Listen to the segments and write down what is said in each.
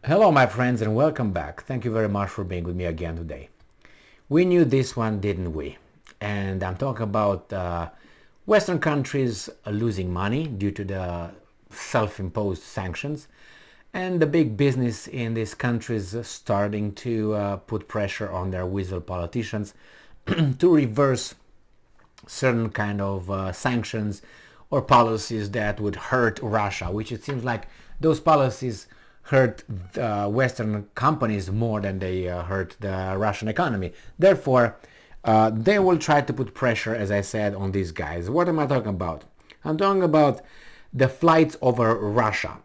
Hello, my friends, and welcome back. Thank you very much for being with me again today. We knew this one, didn't we? And I'm talking about Western countries losing money due to the self-imposed sanctions, and the big business in these countries starting to put pressure on their weasel politicians to reverse certain kind of sanctions or policies that would hurt Russia, which it seems like those policies hurt Western companies more than they hurt the Russian economy. Therefore, they will try to put pressure, as I said, on these guys. What am I talking about? I'm talking about the flights over Russia.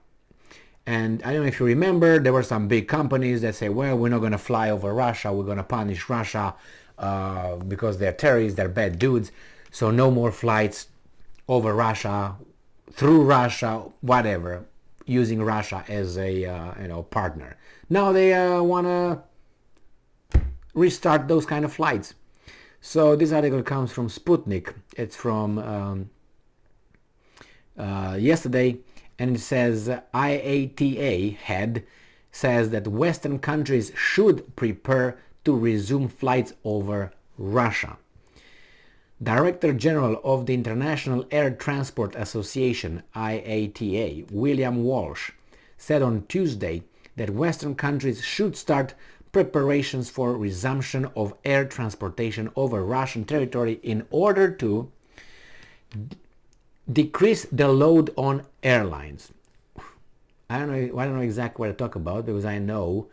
And I don't know if you remember, there were some big companies that say, well, we're not going to fly over Russia. We're going to punish Russia because they're terrorists, they're bad dudes. So no more flights over Russia, through Russia, whatever, using Russia as a partner. Now they want to restart those kind of flights. So this article comes from Sputnik. It's from yesterday, and it says IATA head says that Western countries should prepare to resume flights over Russia. Director General of the International Air Transport Association, IATA, William Walsh, said on Tuesday that Western countries should start preparations for resumption of air transportation over Russian territory in order to decrease the load on airlines. I don't know exactly what I talk about, because I know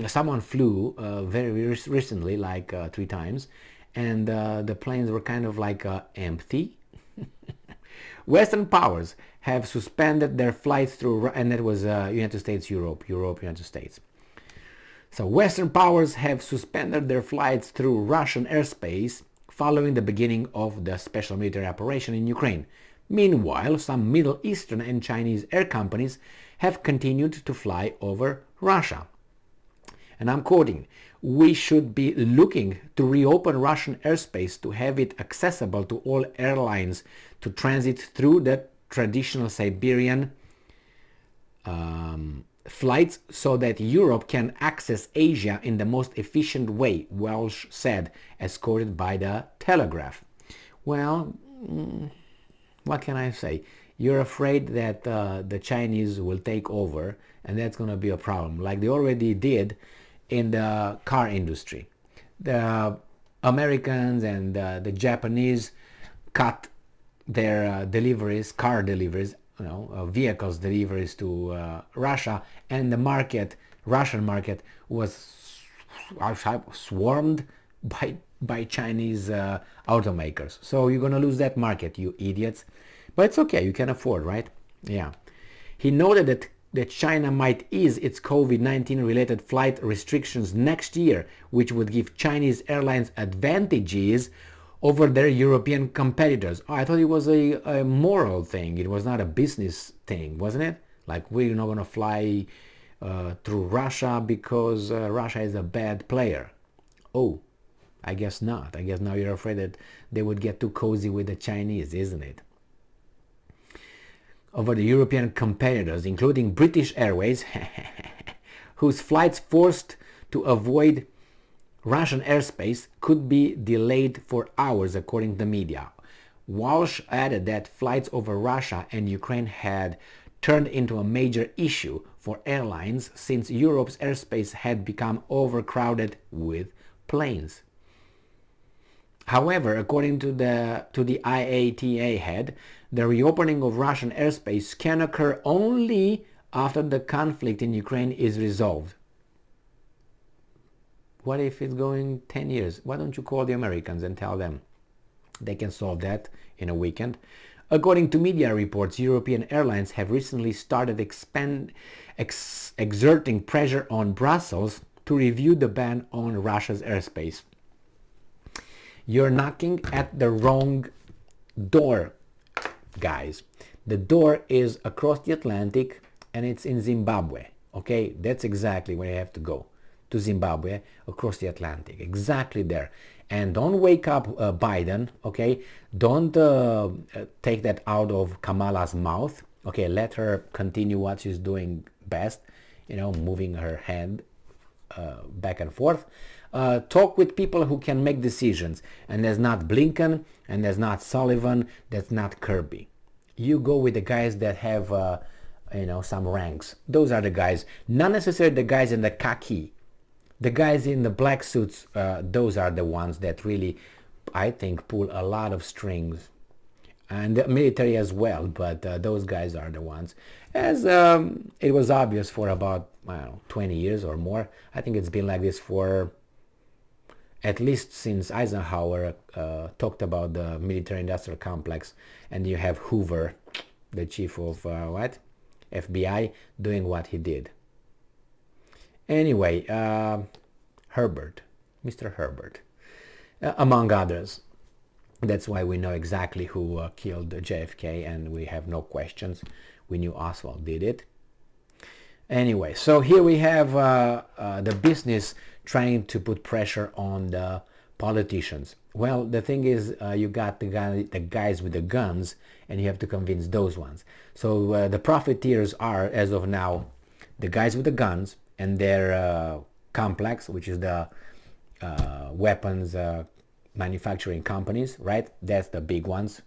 someone flew very recently, like 3 times, and the planes were kind of like empty. Western powers have suspended their flights through, and that was United States, Europe, United States. So Western powers have suspended their flights through Russian airspace following the beginning of the special military operation in Ukraine. Meanwhile, some Middle Eastern and Chinese air companies have continued to fly over Russia. And I'm quoting, "We should be looking to reopen Russian airspace to have it accessible to all airlines to transit through the traditional Siberian flights so that Europe can access Asia in the most efficient way," Welsh said, as quoted by the Telegraph. Well, what can I say? You're afraid that the Chinese will take over, and that's going to be a problem, like they already did in the car industry. The Americans and the Japanese cut their deliveries, car deliveries, vehicles deliveries to Russia, and the Russian market was swarmed by Chinese automakers. So you're gonna lose that market, you idiots. But it's okay, you can afford, right? Yeah. He noted that China might ease its COVID-19 related flight restrictions next year, which would give Chinese airlines advantages over their European competitors. Oh, I thought it was a moral thing. It was not a business thing, wasn't it? Like, we're not going to fly through Russia because Russia is a bad player. Oh, I guess not. I guess now you're afraid that they would get too cozy with the Chinese, isn't it? Over the European competitors, including British Airways, whose flights forced to avoid Russian airspace could be delayed for hours, according to the media. Walsh added that flights over Russia and Ukraine had turned into a major issue for airlines since Europe's airspace had become overcrowded with planes. However, according to the IATA head, the reopening of Russian airspace can occur only after the conflict in Ukraine is resolved. What if it's going 10 years? Why don't you call the Americans and tell them they can solve that in a weekend? According to media reports, European airlines have recently started exerting pressure on Brussels to review the ban on Russia's airspace. You're knocking at the wrong door, guys. The door is across the Atlantic, and it's in Zimbabwe. Okay, that's exactly where you have to go. To Zimbabwe, across the Atlantic, exactly there. And don't wake up Biden, okay? Don't take that out of Kamala's mouth, okay? Let her continue what she's doing best, moving her hand back and forth. Talk with people who can make decisions, and there's not Blinken, and there's not Sullivan, that's not Kirby. You go with the guys that have some ranks. Those are the guys, not necessarily the guys in the khaki. The guys in the black suits, those are the ones that really, I think, pull a lot of strings. And the military as well, but those guys are the ones. As it was obvious for about, 20 years or more. I think it's been like this for at least since Eisenhower talked about the military-industrial complex, and you have Hoover, the chief of FBI, doing what he did. Anyway, Herbert, Mr. Herbert, among others. That's why we know exactly who killed JFK, and we have no questions. We knew Oswald did it. Anyway, so here we have the business trying to put pressure on the politicians. Well, the thing is, you got the guys with the guns, and you have to convince those ones. So the profiteers are, as of now, the guys with the guns and their complex, which is the weapons manufacturing companies, right? That's the big ones.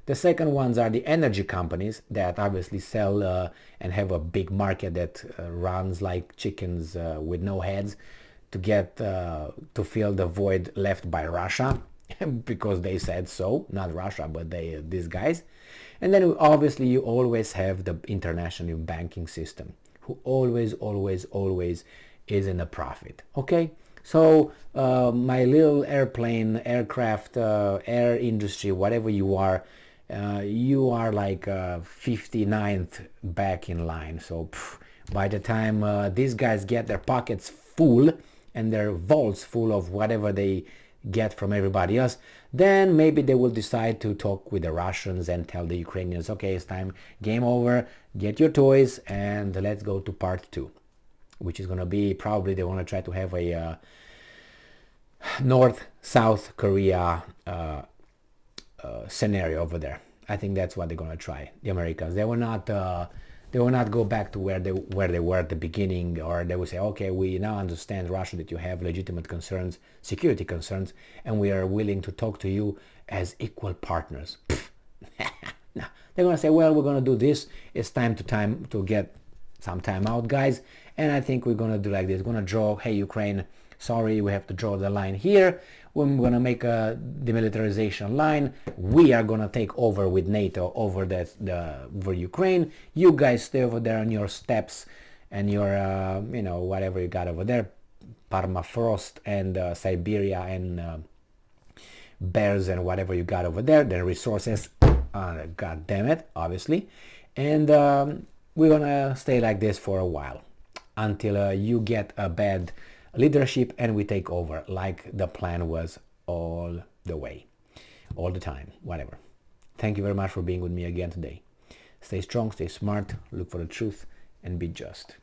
The second ones are the energy companies that obviously sell and have a big market that runs like chickens with no heads to get to fill the void left by Russia because they said so, not Russia, but these guys. And then obviously you always have the international banking system who always is in a profit. Okay, so my little airplane, aircraft, air industry, whatever you are like 59th back in line. So by the time these guys get their pockets full and their vaults full of whatever they get from everybody else, then maybe they will decide to talk with the Russians and tell the Ukrainians, okay, it's time, game over, get your toys, and let's go to part 2, which is going to be probably they want to try to have a North-South Korea scenario over there. I think that's what they're going to try. The Americans, they will not go back to where they were at the beginning, or they will say, okay, we now understand, Russia, that you have legitimate concerns, security concerns, and we are willing to talk to you as equal partners. No, they're going to say, well, we're going to do this. It's time to get some time out, guys. And I think we're going to do like this. We're going to draw, hey, Ukraine, sorry, we have to draw the line here. We're going to make a demilitarization line. We are going to take over with NATO over over Ukraine. You guys stay over there on your steppes and your, whatever you got over there, permafrost and Siberia and bears and whatever you got over there, the resources, god damn it, obviously. And we're going to stay like this for a while until you get a bad leadership and we take over, like the plan was all the time, whatever. Thank you very much for being with me again today. Stay strong, stay smart, look for the truth, and be just.